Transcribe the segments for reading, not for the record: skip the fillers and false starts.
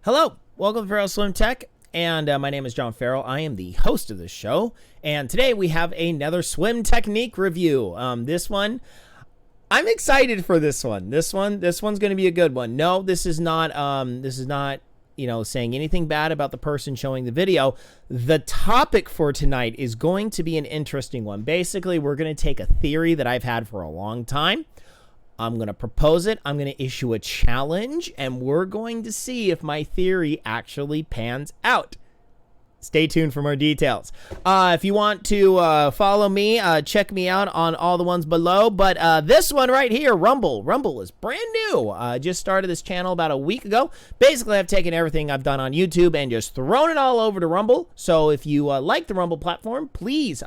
Hello, welcome to Farrell Swim Tech, and my name is John Farrell. I am the host of this show, and today we have another swim technique review. This one, I'm excited for this one. This one's going to be a good one. No, this is not, saying anything bad about the person showing the video. The topic for tonight is going to be an interesting one. Basically, we're going to take a theory that I've had for a long time. I'm going to propose it. I'm going to issue a challenge, and we're going to see if my theory actually pans out. Stay tuned for more details. If you want to follow me, check me out on all the ones below. But this one right here, Rumble. Rumble is brand new. I just started this channel about a week ago. Basically, I've taken everything I've done on YouTube and just thrown it all over to Rumble. So if you like the Rumble platform, please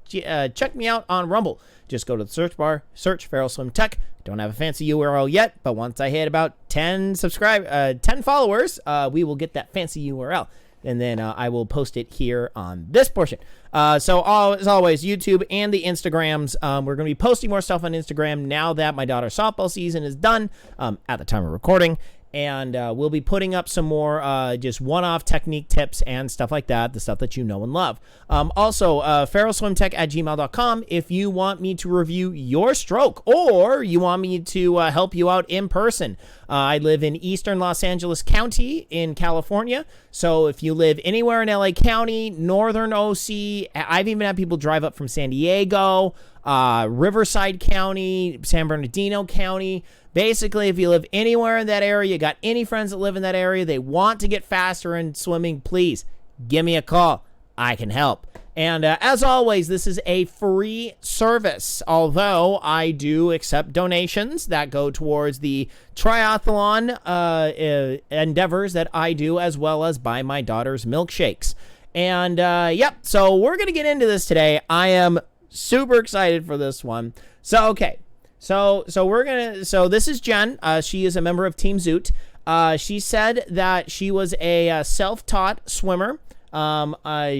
check me out on Rumble. Just go to the search bar, search Farrell Swim Tech. Don't have a fancy URL yet, but once I hit about 10 followers, we will get that fancy URL. And then I will post it here on this portion. So as always, YouTube and the Instagrams, we're going to be posting more stuff on Instagram now that my daughter's softball season is done at the time of recording. And we'll be putting up some more just one-off technique tips and stuff like that, the stuff that you know and love. Also, farrellswimtech@gmail.com if you want me to review your stroke or you want me to help you out in person. I live in eastern Los Angeles County in California. So if you live anywhere in LA County, northern OC, I've even had people drive up from San Diego, Riverside County, San Bernardino County. Basically, if you live anywhere in that area, you got any friends that live in that area, they want to get faster in swimming, please give me a call. I can help. And as always, this is a free service, although I do accept donations that go towards the triathlon endeavors that I do, as well as buy my daughter's milkshakes. And yep, so we're going to get into this today. I am super excited for this one. So, okay. So this is Jen. She is a member of Team Zoot. She said that she was a self-taught swimmer.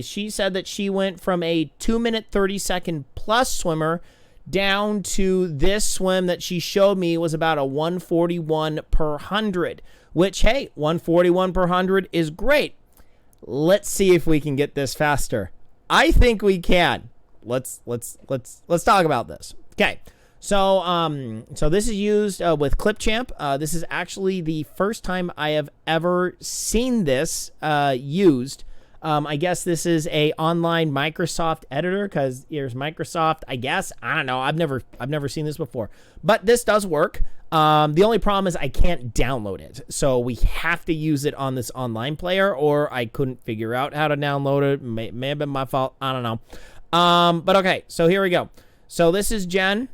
She said that she went from a 2-minute 30-second plus swimmer down to this swim that she showed me was about a 141 per 100, which, hey, 141 per 100 is great. Let's see if we can get this faster. I think we can. Let's talk about this. Okay. So this is used with ClipChamp. This is actually the first time I have ever seen this used. I guess this is a online Microsoft editor because here's Microsoft. I guess I don't know. I've never seen this before, but this does work. The only problem is I can't download it, so we have to use it on this online player, or I couldn't figure out how to download it. May have been my fault. I don't know. But okay. So here we go. So this is Jen.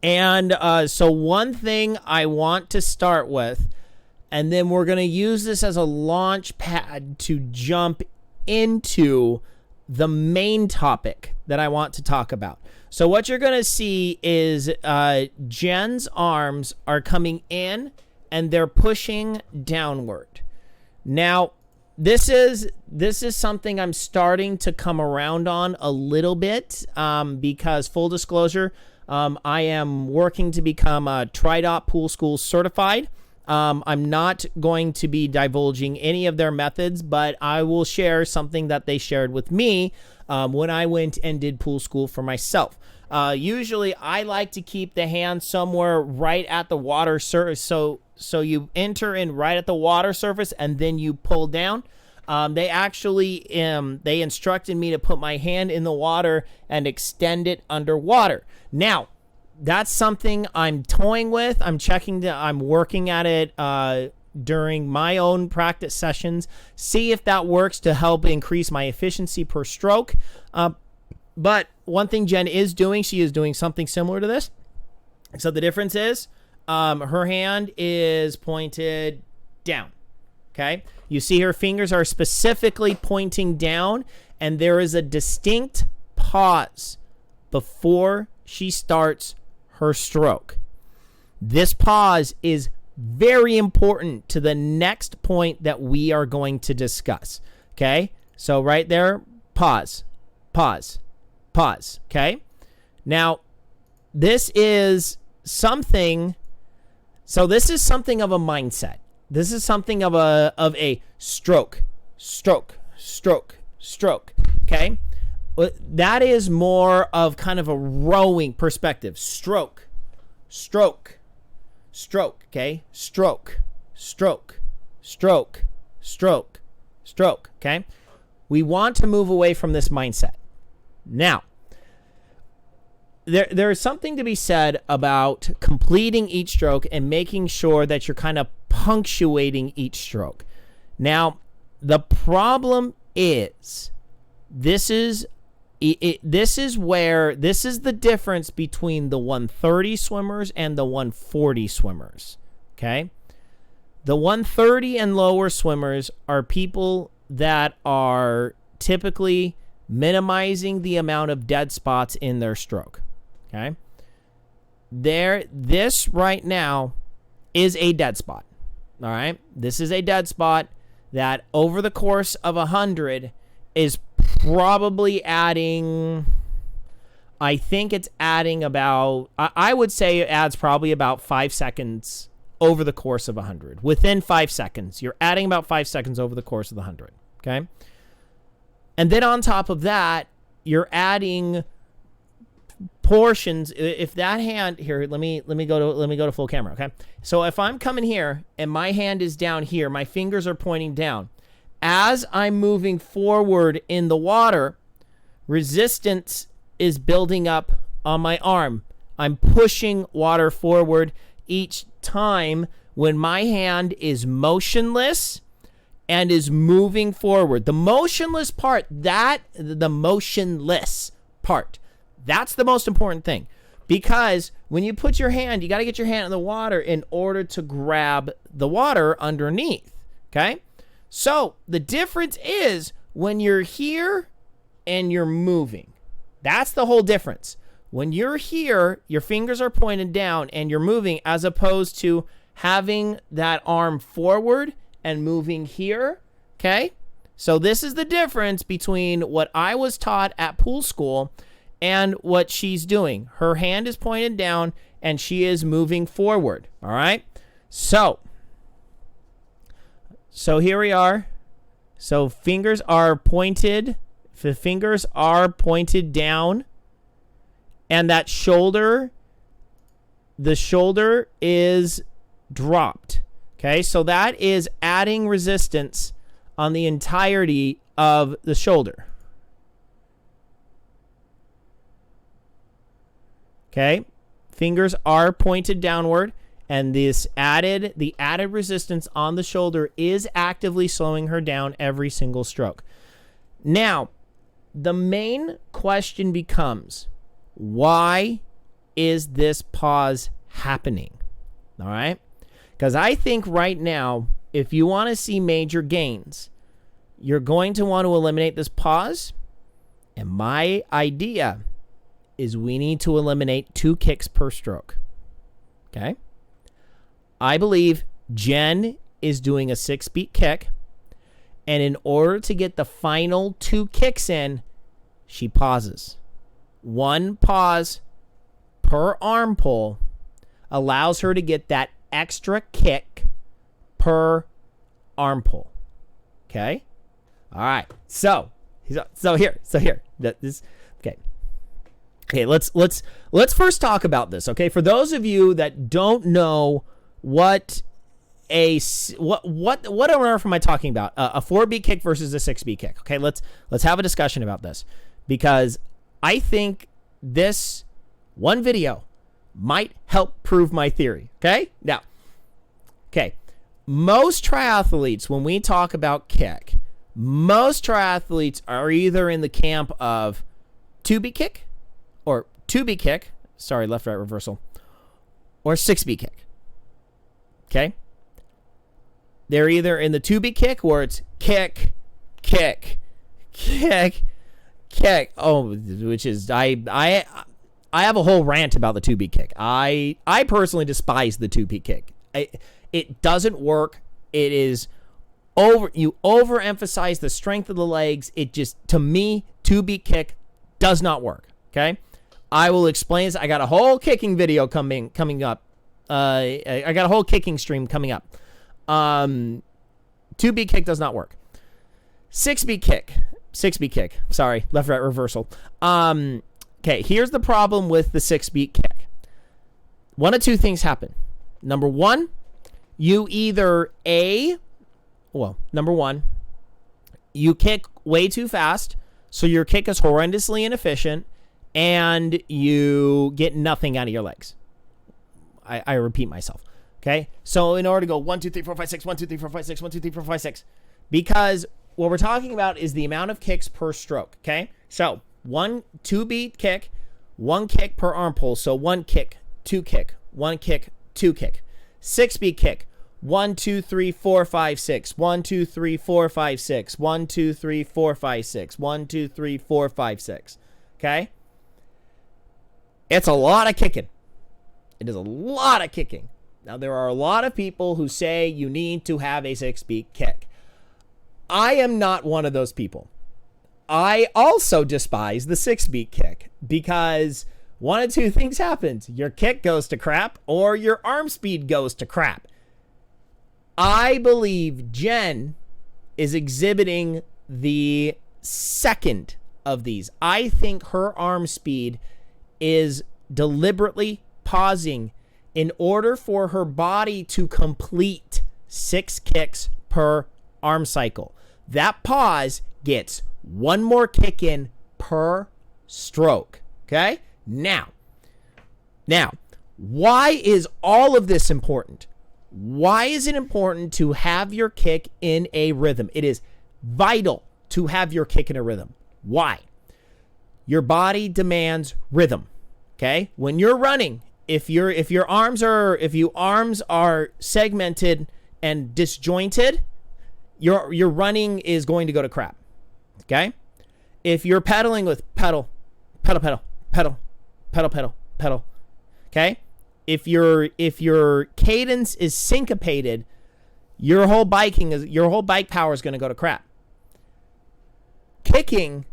And so one thing I want to start with, and then we're going to use this as a launch pad to jump into the main topic that I want to talk about. So what you're going to see is Jen's arms are coming in and they're pushing downward. Now, this is something I'm starting to come around on a little bit because, full disclosure, I am working to become a TriDot Pool School certified. I'm not going to be divulging any of their methods, but I will share something that they shared with me when I went and did pool school for myself. Usually, I like to keep the hand somewhere right at the water surface. So you enter in right at the water surface and then you pull down. They actually they instructed me to put my hand in the water and extend it underwater. Now, that's something I'm toying with. I'm working at it during my own practice sessions. See if that works to help increase my efficiency per stroke. But one thing Jen is doing, she is doing something similar to this. So the difference is her hand is pointed down. Okay. You see her fingers are specifically pointing down, and there is a distinct pause before she starts her stroke. This pause is very important to the next point that we are going to discuss. Okay? So right there, pause, pause, pause. Okay? Now, this is something of a mindset. This is something of a stroke, stroke, stroke, stroke. Okay? That is more of kind of a rowing perspective. Stroke, stroke, stroke. Okay? Stroke, stroke, stroke, stroke, stroke. Okay? We want to move away from this mindset. Now, there is something to be said about completing each stroke and making sure that you're kind of punctuating each stroke. Now, the problem is this is the difference between the 130 swimmers and the 140 swimmers. Okay? The 130 and lower swimmers are people that are typically minimizing the amount of dead spots in their stroke. Okay? This right now is a dead spot. All right? This is a dead spot that over the course of 100 is probably adding, I think it's adding about, I would say it adds probably about 5 seconds over the course of 100. Within 5 seconds. You're adding about 5 seconds over the course of the 100. Okay? And then on top of that, you're adding portions. If that hand here, let me go to full camera. Okay. So if I'm coming here and my hand is down here, my fingers are pointing down. As I'm moving forward in the water, resistance is building up on my arm. I'm pushing water forward each time when my hand is motionless and is moving forward. The motionless part, that's the most important thing, because when you put your hand, you got to get your hand in the water in order to grab the water underneath. Okay? So the difference is when you're here and you're moving. That's the whole difference. When you're here, your fingers are pointed down and you're moving, as opposed to having that arm forward and moving here. Okay? So this is the difference between what I was taught at pool school and what she's doing. Her hand is pointed down and she is moving forward. All right? So here we are. So fingers are pointed. The fingers are pointed down. And that shoulder, the shoulder is dropped. Okay? So that is adding resistance on the entirety of the shoulder. Okay, fingers are pointed downward, and the added resistance on the shoulder is actively slowing her down every single stroke. Now, the main question becomes, why is this pause happening? All right, because I think right now, if you want to see major gains, you're going to want to eliminate this pause, and my idea is we need to eliminate 2 kicks per stroke. Okay? I believe Jen is doing a 6-beat kick, and in order to get the final 2 kicks in, she pauses. 1 pause per arm pull allows her to get that extra kick per arm pull. Okay? All right. So here. Okay, let's first talk about this, okay? For those of you that don't know what on earth am I talking about? A 4-beat kick versus a 6-beat kick. Okay, let's have a discussion about this, because I think this one video might help prove my theory, okay? Now, okay, most triathletes, when we talk about kick, most triathletes are either in the camp of 2-beat kick, or 2-beat kick, sorry, left-right reversal, or 6-beat kick. Okay? They're either in the 2-beat kick, where it's kick, kick, kick, kick. Oh, which is, I have a whole rant about the 2-beat kick. I personally despise the 2-beat kick. It doesn't work. It is you overemphasize the strength of the legs. It just, to me, 2-beat kick does not work. Okay? I will explain this. I got a whole kicking video coming up. I got a whole kicking stream coming up. 2-beat kick does not work. 6-beat kick. Sorry, left, right, reversal. Okay, here's the problem with the 6-beat kick. One of two things happen. Number one, you kick way too fast, so your kick is horrendously inefficient, and you get nothing out of your legs. I repeat myself. Okay, so in order to go 1, 2, 3, 4, 5, 6, 1, 2, 3, 4, 5, 6, 1, 2, 3, 4, 5, 6, because what we're talking about is the amount of kicks per stroke. Okay, so 2-beat kick, 1 kick per arm pull. So 1 kick, 2 kick, 1 kick, 2 kick. 6-beat kick, 1, 2, 3, 4, 5, 6. 1, 2, 3, 4, 5, 6. 1, 2, 3, 4, 5, 6. 1, 2, 3, 4, 5, 6. Okay, it's a lot of kicking. It is a lot of kicking. Now, there are a lot of people who say you need to have a 6-beat kick. I am not one of those people. I also despise the 6-beat kick because one of two things happens. Your kick goes to crap or your arm speed goes to crap. I believe Jen is exhibiting the second of these. I think her arm speed is deliberately pausing in order for her body to complete 6 kicks per arm cycle. That pause gets 1 more kick in per stroke. Okay? Now, why is all of this important? Why is it important to have your kick in a rhythm? It is vital to have your kick in a rhythm. Why? Your body demands rhythm. Okay? When you're running, if your arms are segmented and disjointed, your running is going to go to crap. Okay? If you're pedaling with pedal, okay? If your cadence is syncopated, your whole bike power is going to go to crap. Kicking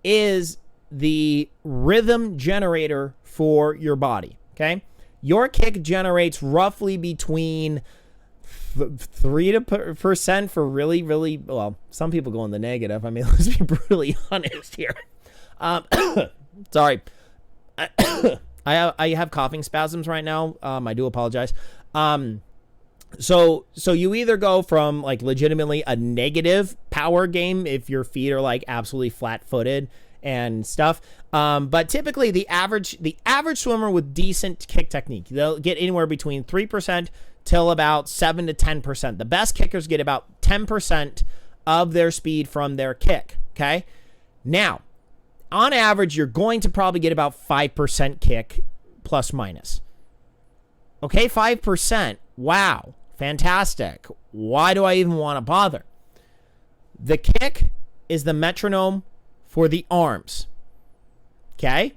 is the rhythm generator for your body. Okay, your kick generates roughly between 3% for really, really, well, some people go in the negative. I mean, let's be brutally honest here. Sorry. I have coughing spasms right now. I do apologize. So you either go from like legitimately a negative power game if your feet are like absolutely flat-footed and stuff. But typically the average swimmer with decent kick technique, they'll get anywhere between 3% till about 7 to 10%. The best kickers get about 10% of their speed from their kick. Okay. Now, on average, you're going to probably get about 5% kick plus minus. Okay. 5%. Wow. Fantastic. Why do I even want to bother? The kick is the metronome for the arms. Okay?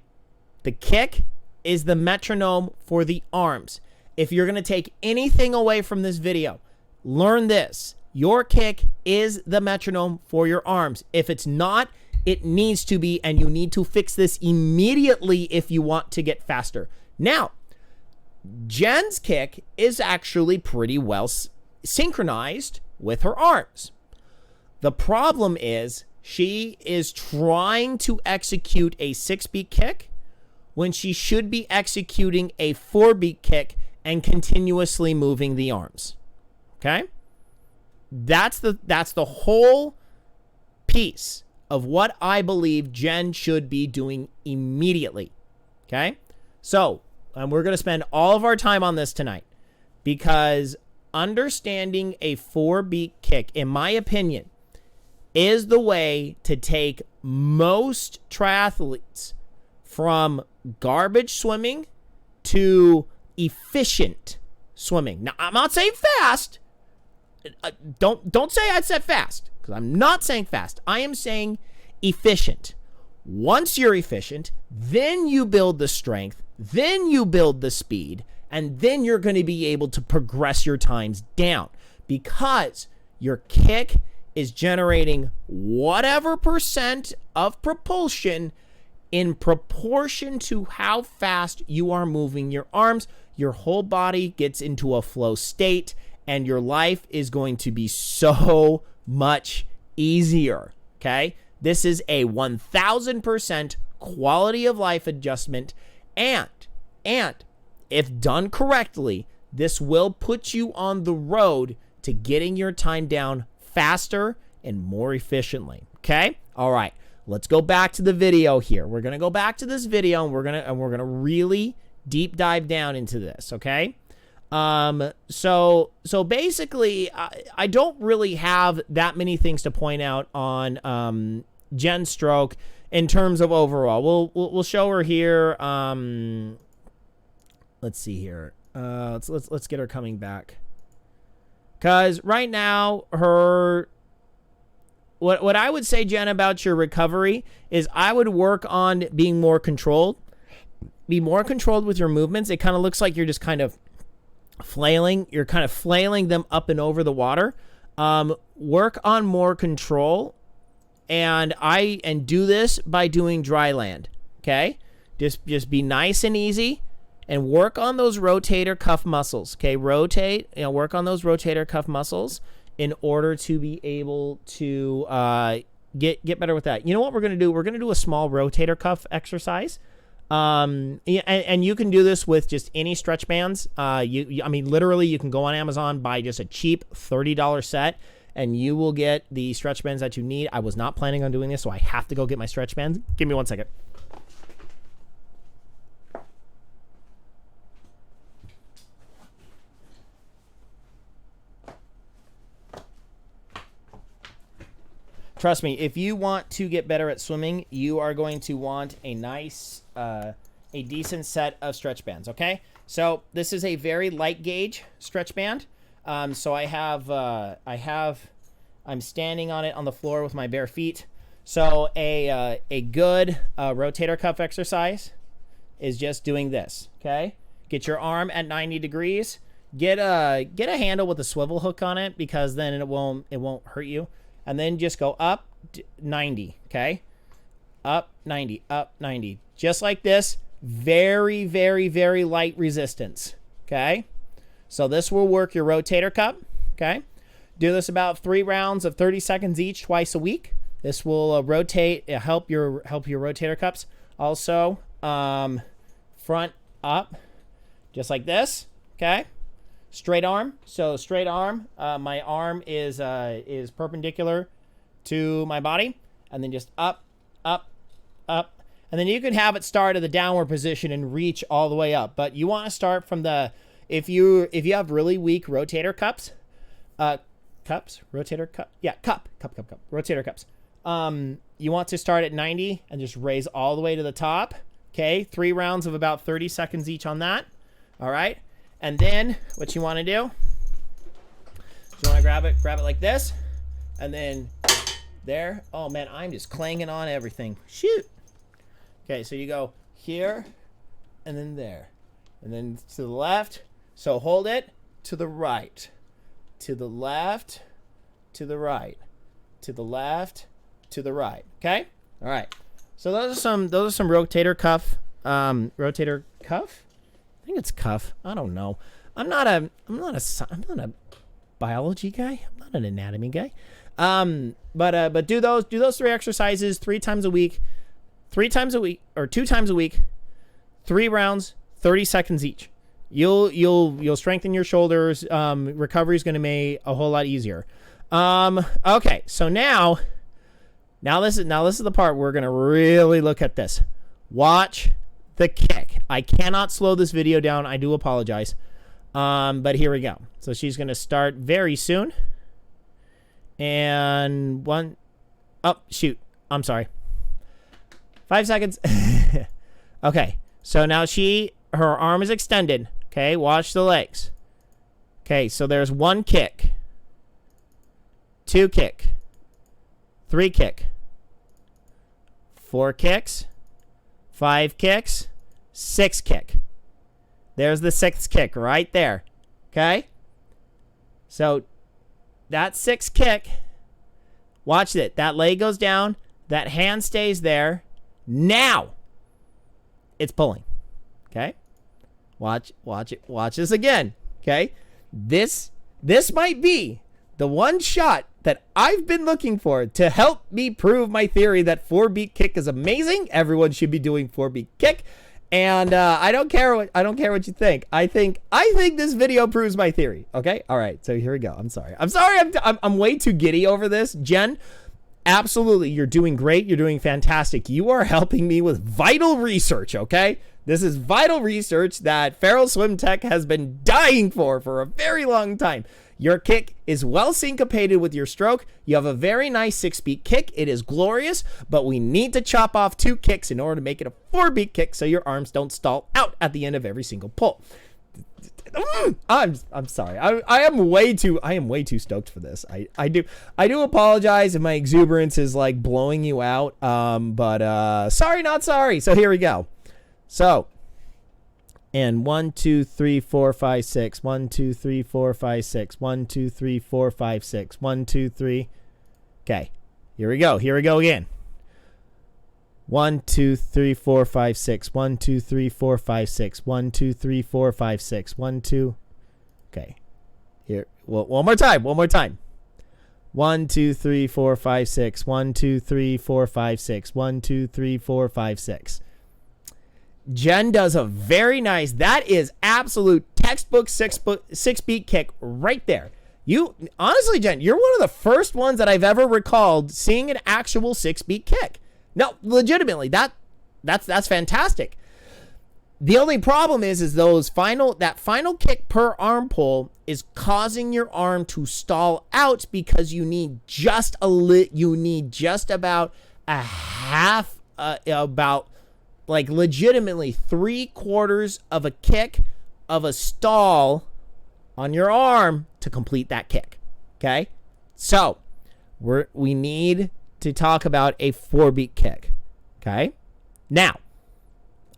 The kick is the metronome for the arms. If you're going to take anything away from this video, learn this. Your kick is the metronome for your arms. If it's not, it needs to be, and you need to fix this immediately if you want to get faster. Now, Jen's kick is actually pretty well synchronized with her arms. The problem is she is trying to execute a 6-beat kick when she should be executing a 4-beat kick and continuously moving the arms. Okay? That's the whole piece of what I believe Jen should be doing immediately. Okay? So, we're going to spend all of our time on this tonight because understanding a 4-beat kick, in my opinion, is the way to take most triathletes from garbage swimming to efficient swimming. Now, I'm not saying fast. Don't say I said fast, because I'm not saying fast. I am saying efficient. Once you're efficient, then you build the strength, then you build the speed, and then you're going to be able to progress your times down because your kick is generating whatever percent of propulsion in proportion to how fast you are moving your arms. Your whole body gets into a flow state, and your life is going to be so much easier, okay? This is a 1000% quality of life adjustment, and if done correctly, this will put you on the road to getting your time down faster and more efficiently, okay? All right, let's go back to the video here. We're going to go back to this video, and we're going to really deep dive down into this, okay? So basically, I don't really have that many things to point out on Jen's stroke in terms of overall. We'll show her here. Let's see here. Let's get her coming back. Cause right now what I would say, Jen, about your recovery is I would work on being more controlled. Be more controlled with your movements. It kind of looks like you're just kind of flailing. You're kind of flailing them up and over the water. Work on more control, and do this by doing dry land. Okay, just be nice and easy, and work on those rotator cuff muscles. Okay, work on those rotator cuff muscles in order to be able to get better with that. You know what we're gonna do? We're gonna do a small rotator cuff exercise. And you can do this with just any stretch bands. I mean, literally, you can go on Amazon, buy just a cheap $30 set, and you will get the stretch bands that you need. I was not planning on doing this, so I have to go get my stretch bands. Give me 1 second. Trust me, if you want to get better at swimming, you are going to want a nice, a decent set of stretch bands, okay? So this is a very light gauge stretch band. So I'm standing on it on the floor with my bare feet. So a good rotator cuff exercise is just doing this, okay? Get your arm at 90 degrees. Get a handle with a swivel hook on it, because then it won't hurt you. And then just go up 90, okay? Up 90, up 90. Just like this. Very, very, very light resistance, okay? So this will work your rotator cuff, okay? Do this about 3 rounds of 30 seconds each, twice a week. This will help your rotator cuffs. Also, front up, just like this, okay? Straight arm. So straight arm. My arm is perpendicular to my body, and then just up, up, up, and then you can have it start at the downward position and reach all the way up. But you want to start from the if you have really weak rotator cups, rotator cuff, rotator cups. You want to start at 90 and just raise all the way to the top. Okay, 3 rounds of about 30 seconds each on that. All right. And then what you want to do is you want to grab it like this, and then there. Oh man, I'm just clanging on everything. Shoot. Okay, so you go here, and then there, and then to the left. So hold it to the right, to the left, to the right, to the left, to the right. Okay. All right. So those are some rotator cuff. Rotator cuff. I think it's cuff. I don't know. I'm not a biology guy. I'm not an anatomy guy. But do those 3 exercises 3 times a week, 3 times a week, or 2 times a week, 3 rounds, 30 seconds each. You'll strengthen your shoulders. Recovery is going to make a whole lot easier. Okay. So now this is the part we're going to really look at this. Watch the kick. I cannot slow this video down. I do apologize. But here we go. So she's going to start very soon. And shoot. I'm sorry. 5 seconds. Okay. So now her arm is extended. Okay. Watch the legs. Okay. So there's 1 kick, 2 kick, 3 kick, 4 kicks, 5 kicks, 6 kick. There's the 6th kick right there. Okay? So that 6th kick, watch it. That leg goes down. That hand stays there. Now it's pulling. Okay? Watch it. Watch this again. Okay? This This might be the one shot that I've been looking for to help me prove my theory that 4-beat kick is amazing. Everyone should be doing 4-beat kick. And I don't care what you think. I think this video proves my theory. Okay. All right. So here we go. I'm sorry. I'm way too giddy over this. Jen, absolutely. You're doing great. You're doing fantastic. You are helping me with vital research. Okay. This is vital research that Feral Swim Tech has been dying for a very long time. Your kick is well syncopated with your stroke. You have a very nice 6-beat kick. It is glorious, but we need to chop off 2 kicks in order to make it a 4-beat kick so your arms don't stall out at the end of every single pull. I'm sorry. I am way too stoked for this. I do apologize if my exuberance is like blowing you out. But sorry, not sorry. So here we go. So, and 1, 2, 3, 4, 5, 6. 1, 2, 3, 4, 5, 6. 1, 2, 3, 4, 5, 6. 1, 2, 3. Okay. Here we go. Here we go again. 1, 2, 3, 4, 5, 6. 1, 2, 3, 4, 5, 6. 1, 2, 3, 4, 5, 6. 1, 2. Okay. Here. Well, one more time. One more time. 1, 2, 3, 4, 5, 6. 1, 2, 3, 4, 5, 6. 1, 2, 3, 4, 5, 6. Jen does a very nice, that is absolute textbook 6-beat kick right there. You, honestly, Jen, you're one of the first ones that I've ever recalled seeing an actual 6-beat kick. No, legitimately, that's fantastic. The only problem is that final kick per arm pull is causing your arm to stall out because you need just about a half, about like legitimately 3/4 of a kick of a stall on your arm to complete that kick. Okay. So we need to talk about a 4-beat kick. Okay. Now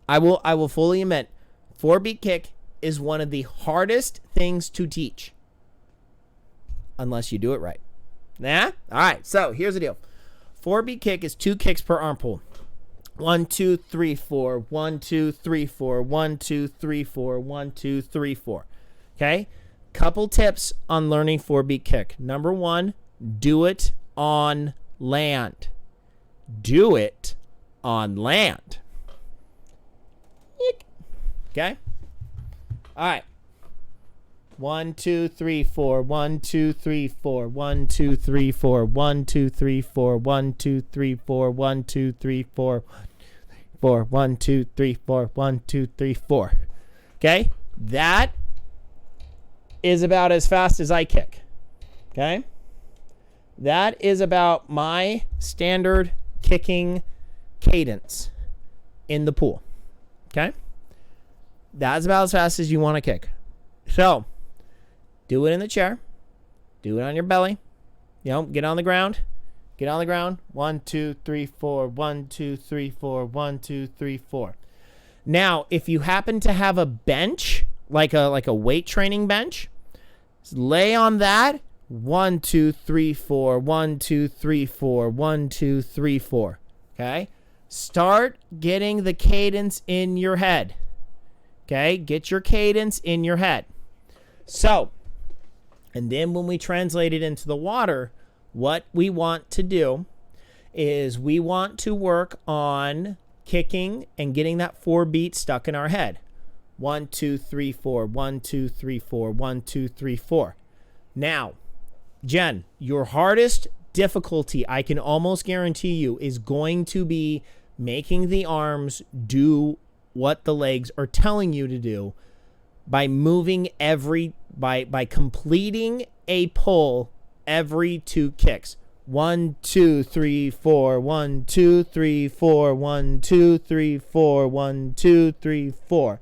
I will fully admit 4-beat kick is one of the hardest things to teach unless you do it right. Yeah. All right. So here's the deal. 4-beat kick is 2 kicks per arm pull. 1, 2, 3, 4. 1, 2, 3, 4. 1, 2, 3, 4. 1, 2, 3, 4. Okay. Couple tips on learning 4-beat kick. Number 1, do it on land. Do it on land. Okay. All right. 1, 2, 3, 4. 1, 2, 3, 4. 1, 2, 3, 4. 1, 2, 3, 4. 1, 2, 3, 4. 1, 2, 3, 4. 1, 2, 3, 4. 1, 2, 3, 4. Okay? That is about as fast as I kick. Okay? That is about my standard kicking cadence in the pool. Okay? That's about as fast as you want to kick. So, do it in the chair. Do it on your belly. Get on the ground. Get on the ground. 1, 2, 3, 4. 1, 2, 3, 4. 1, 2, 3, 4. Now, if you happen to have a bench, like a weight training bench, lay on that. 1, 2, 3, 4. 1, 2, 3, 4. 1, 2, 3, 4. Okay? Start getting the cadence in your head. Okay? Get your cadence in your head. So, and then when we translate it into the water, what we want to do is we want to work on kicking and getting that 4-beat stuck in our head. 1, 2, 3, 4. 1, 2, 3, 4. 1, 2, 3, 4. Now, Jen, your hardest difficulty, I can almost guarantee you, is going to be making the arms do what the legs are telling you to do by moving by completing a pull every 2 kicks. 1, 2, 3, 4. 1, 2, 3, 4. 1, 2, 3, 4. 1, 2, 3, 4.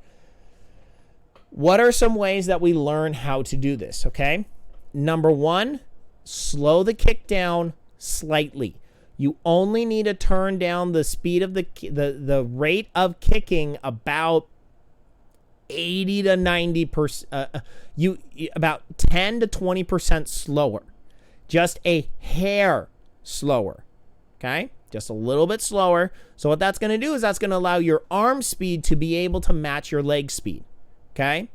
What are some ways that we learn how to do this? Okay. Number 1, slow the kick down slightly. You only need to turn down the speed of the rate of kicking about 80 to 90%. About 10 to 20% slower. Just a hair slower. Okay? Just a little bit slower. So what that's going to do is that's going to allow your arm speed to be able to match your leg speed. Okay?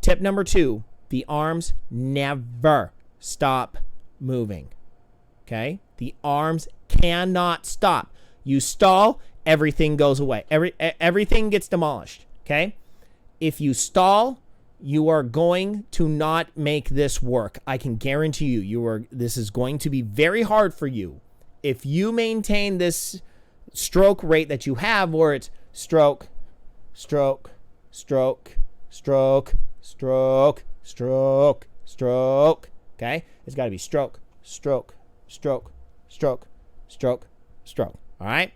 Tip number 2. The arms never stop moving. Okay? The arms cannot stop. You stall, everything goes away. Everything gets demolished. Okay? If you stall, you are going to not make this work. I can guarantee you, this is going to be very hard for you. If you maintain this stroke rate that you have, where it's stroke, stroke, stroke, stroke, stroke, stroke, stroke, okay? It's got to be stroke, stroke, stroke, stroke, stroke, stroke, all right?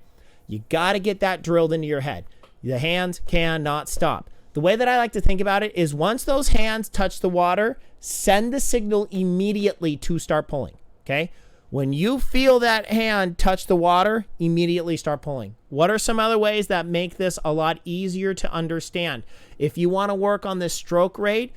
You got to get that drilled into your head. The hands cannot stop. The way that I like to think about it is once those hands touch the water, send the signal immediately to start pulling, okay? When you feel that hand touch the water, immediately start pulling. What are some other ways that make this a lot easier to understand? If you want to work on this stroke rate,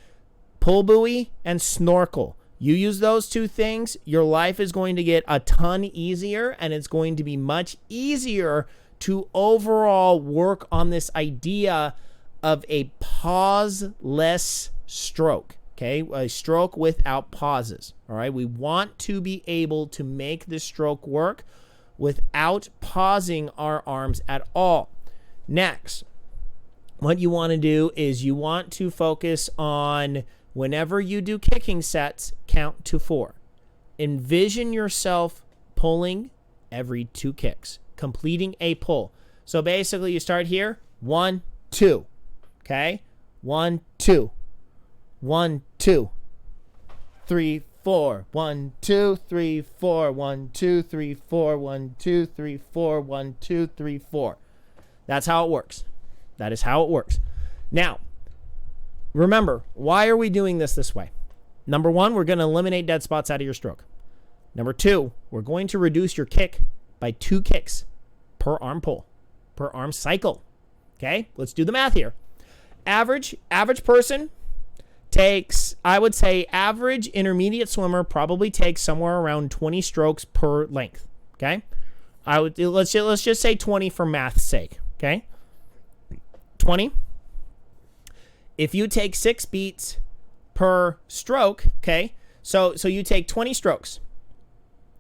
pull buoy and snorkel. You use those two things, your life is going to get a ton easier, and it's going to be much easier to overall work on this idea of a pauseless stroke. Okay, a stroke without pauses. All right, we want to be able to make this stroke work without pausing our arms at all. Next, what you want to do is you want to focus on whenever you do kicking sets, count to 4. Envision yourself pulling every 2 kicks, completing a pull. So basically, you start here, 1, 2. Okay, 1, 2. 1, 2, 3, 4. 1, 2, 3, 4. 1, 2, 3, 4. 1, 2, 3, 4. 1, 2, 3, 4. That's how it works. That is how it works. Now, remember, why are we doing this way? Number 1, we're going to eliminate dead spots out of your stroke. Number 2, we're going to reduce your kick by 2 kicks per arm pull, per arm cycle. Okay, let's do the math here. Average person takes, I would say, average intermediate swimmer probably takes somewhere around 20 strokes per length. Okay, let's just say 20 for math's sake. Okay, 20. If you take 6 beats per stroke, okay, so you take 20 strokes.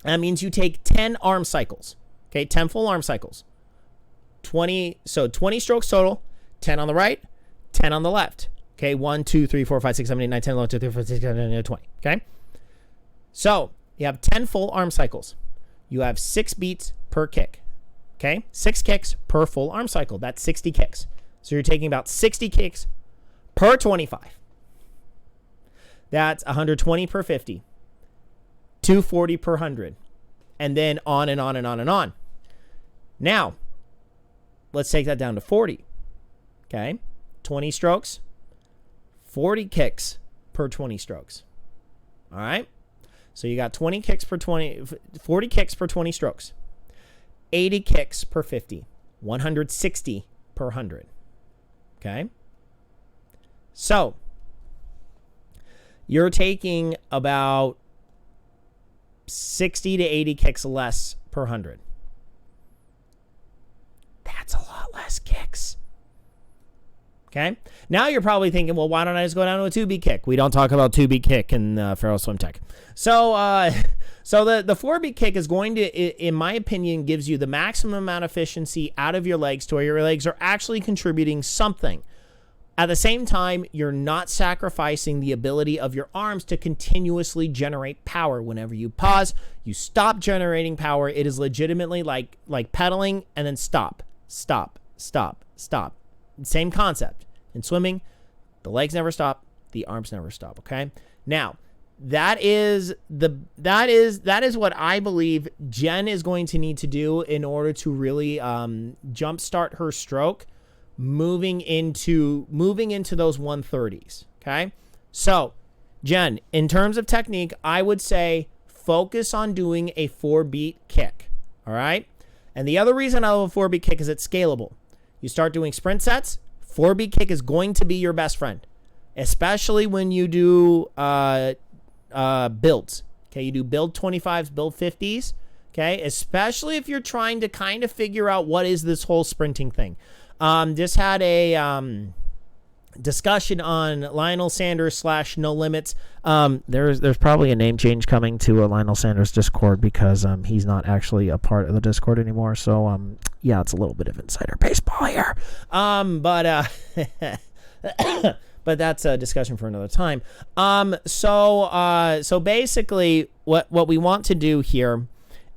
That means you take 10 arm cycles. Okay, 10 full arm cycles. 20 strokes total. 10 on the right, 10 on the left. Okay, 1, 2, 3, 4, 5, 6, 7, 8, 9, 10, 11, 12, 13, 14, 15, 16, 17, 18, 20. Okay? So, you have 10 full arm cycles. You have 6 beats per kick. Okay? 6 kicks per full arm cycle. That's 60 kicks. So, you're taking about 60 kicks per 25. That's 120 per 50. 240 per 100. And then on and on and on and on. Now, let's take that down to 40. Okay? 20 strokes. 40 kicks per 20 strokes. All right? So you got 40 kicks per 20 strokes. 80 kicks per 50. 160 per 100. Okay? So, you're taking about 60 to 80 kicks less per 100. That's a lot less kicks. Okay. Now you're probably thinking, well, why don't I just go down to a 2-beat kick? We don't talk about 2-beat kick in Feral Swim Tech. So the 4-beat kick is going to, in my opinion, gives you the maximum amount of efficiency out of your legs to where your legs are actually contributing something. At the same time, you're not sacrificing the ability of your arms to continuously generate power. Whenever you pause, you stop generating power. It is legitimately like pedaling and then stop, stop, stop, stop. Same concept. In swimming, the legs never stop, the arms never stop, okay? Now, that is what I believe Jen is going to need to do in order to really jumpstart her stroke, moving into those 130s, okay? So, Jen, in terms of technique, I would say focus on doing a 4-beat kick, all right? And the other reason I love a 4-beat kick is it's scalable. You start doing sprint sets, 4-beat kick is going to be your best friend, especially when you do builds. Okay, you do build 25s, build 50s. Okay, especially if you're trying to kind of figure out what is this whole sprinting thing. Just had a discussion on Lionel Sanders / No Limits. There's probably a name change coming to a Lionel Sanders Discord because he's not actually a part of the Discord anymore. So yeah, it's a little bit of insider baseball here. But that's a discussion for another time. So basically, what we want to do here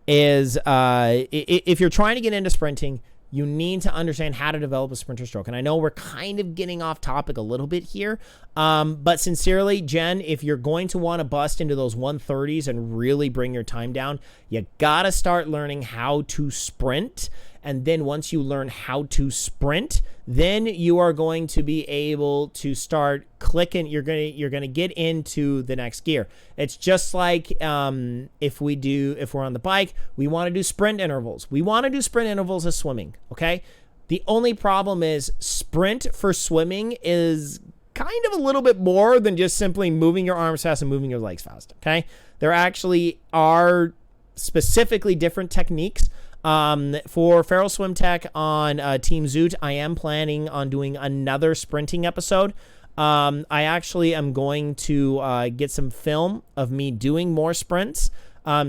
is if you're trying to get into sprinting, you need to understand how to develop a sprinter stroke. And I know we're kind of getting off topic a little bit here, but sincerely, Jen, if you're going to want to bust into those 130s and really bring your time down, you got to start learning how to sprint. And then once you learn how to sprint, then you are going to be able to start clicking. You're gonna get into the next gear. It's just like if we're on the bike, we want to do sprint intervals. We want to do sprint intervals as swimming. Okay. The only problem is sprint for swimming is kind of a little bit more than just simply moving your arms fast and moving your legs fast. Okay. There actually are specifically different techniques. For Feral Swim Tech on Team Zoot, I am planning on doing another sprinting episode. I actually am going to get some film of me doing more sprints,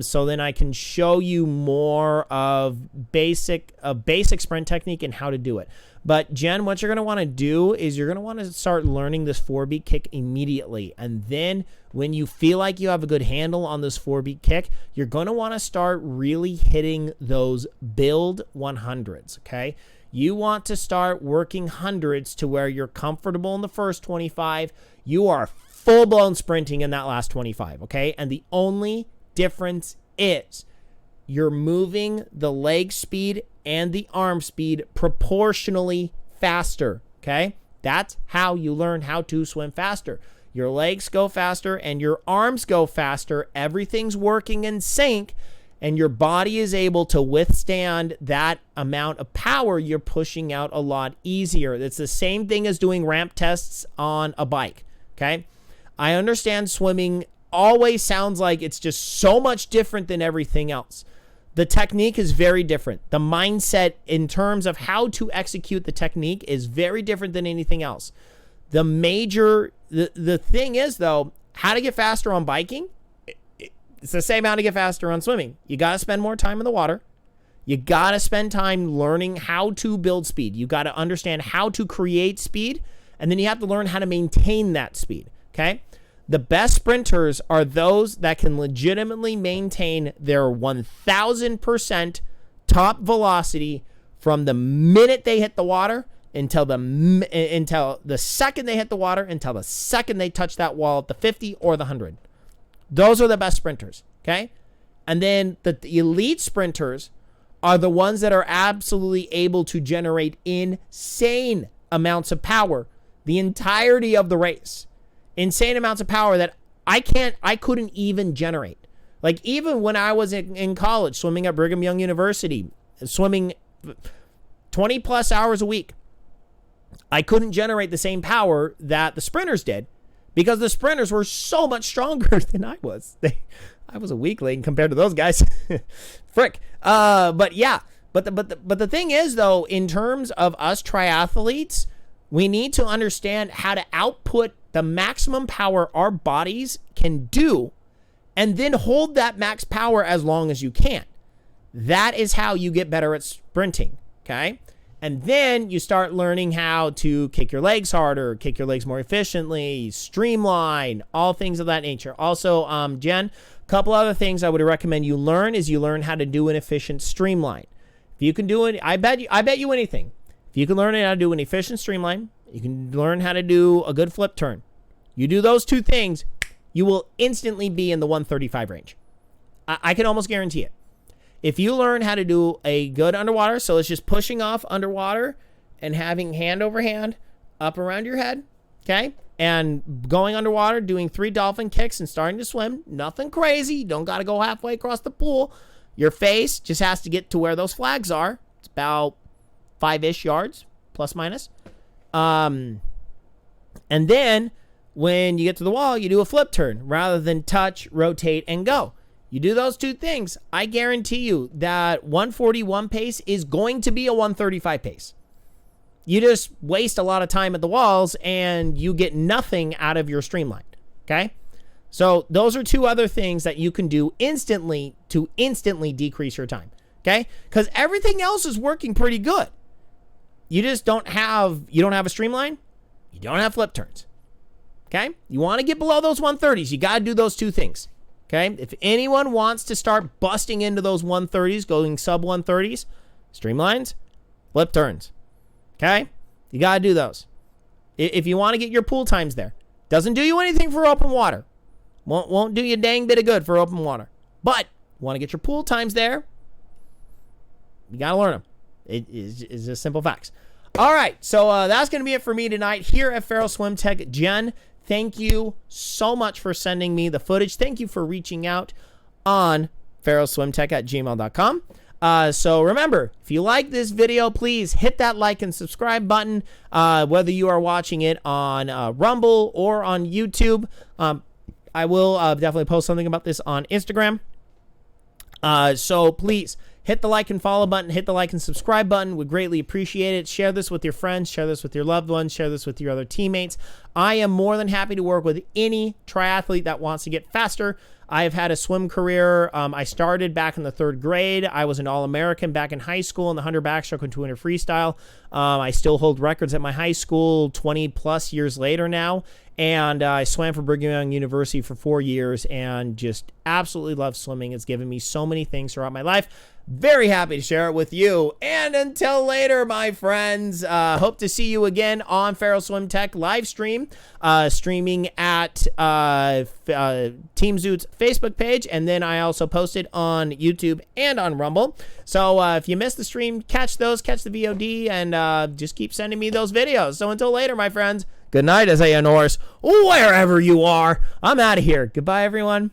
so then I can show you more of basic sprint technique and how to do it. But Jen, what you're going to want to do is you're going to want to start learning this 4-beat kick immediately. And then when you feel like you have a good handle on this 4-beat kick, you're going to want to start really hitting those build 100s, okay? You want to start working hundreds to where you're comfortable in the first 25. You are full-blown sprinting in that last 25, okay? And the only difference is you're moving the leg speed and the arm speed proportionally faster, okay? That's how you learn how to swim faster. Your legs go faster and your arms go faster. Everything's working in sync, and your body is able to withstand that amount of power you're pushing out a lot easier. It's the same thing as doing ramp tests on a bike, okay? I understand swimming always sounds like it's just so much different than everything else. The technique is very different. The mindset in terms of how to execute the technique is very different than anything else. The thing is, though, how to get faster on biking, it's the same how to get faster on swimming. You got to spend more time in the water. You got to spend time learning how to build speed. You got to understand how to create speed, and then you have to learn how to maintain that speed, okay? The best sprinters are those that can legitimately maintain their 1,000% top velocity from the minute they hit the water until the second they hit the water, until the second they touch that wall at the 50 or the 100. Those are the best sprinters, okay? And then the elite sprinters are the ones that are absolutely able to generate insane amounts of power the entirety of the race. Insane amounts of power that I couldn't even generate. Like, even when I was in college, swimming at Brigham Young University, swimming 20 plus hours a week, I couldn't generate the same power that the sprinters did, because the sprinters were so much stronger than I was. I was a weakling compared to those guys. Frick. But yeah, but the thing is, though, in terms of us triathletes, we need to understand how to output the maximum power our bodies can do, and then hold that max power as long as you can. That is how you get better at sprinting, okay? And then you start learning how to kick your legs harder, kick your legs more efficiently, streamline, all things of that nature. Also, Jen, a couple other things I would recommend you learn is you learn how to do an efficient streamline. If you can do it, I bet you anything. If you can learn how to do an efficient streamline, you can learn how to do a good flip turn. You do those two things, you will instantly be in the 135 range. I can almost guarantee it. If you learn how to do a good underwater, so it's just pushing off underwater and having hand over hand up around your head, okay? And going underwater, doing 3 dolphin kicks and starting to swim. Nothing crazy. You don't got to go halfway across the pool. Your face just has to get to where those flags are. It's about 5-ish yards, plus minus. And then when you get to the wall, you do a flip turn rather than touch, rotate, and go. You do those two things, I guarantee you that 141 pace is going to be a 135 pace. you just waste a lot of time at the walls and you get nothing out of your streamline. Okay. So those are two other things that you can do instantly to instantly decrease your time. Okay. Because everything else is working pretty good. You just don't have a streamline. You don't have flip turns. Okay. You want to get below those 130s. You got to do those two things. Okay. If anyone wants to start busting into those 130s, going sub 130s, streamlines, flip turns. Okay. You got to do those. If you want to get your pool times there, doesn't do you anything for open water. Won't do you a dang bit of good for open water. But you want to get your pool times there, you got to learn them. It is just simple facts. All right, so that's going to be it for me tonight here at Feral Swim Tech. Jen, thank you so much for sending me the footage. Thank you for reaching out on feralswimtech@gmail.com. So remember, if you like this video, please hit that like and subscribe button, whether you are watching it on Rumble or on YouTube. I will definitely post something about this on Instagram. So please hit the like and follow button, hit the like and subscribe button. Would greatly appreciate it. Share this with your friends, share this with your loved ones, share this with your other teammates. I am more than happy to work with any triathlete that wants to get faster. I have had a swim career. I started back in the 3rd grade. I was an All-American back in high school in the 100 backstroke and 200 freestyle. I still hold records at my high school 20 plus years later now. And I swam for Brigham Young University for 4 years and just absolutely love swimming. It's given me so many things throughout my life. Very happy to share it with you. And until later, my friends, hope to see you again on Feral Swim Tech live stream, streaming at Team Zoot's Facebook page. And then I also post it on YouTube and on Rumble. So if you missed the stream, catch the VOD, and just keep sending me those videos. So until later, my friends, good night, as I Norris, wherever you are. I'm out of here. Goodbye, everyone.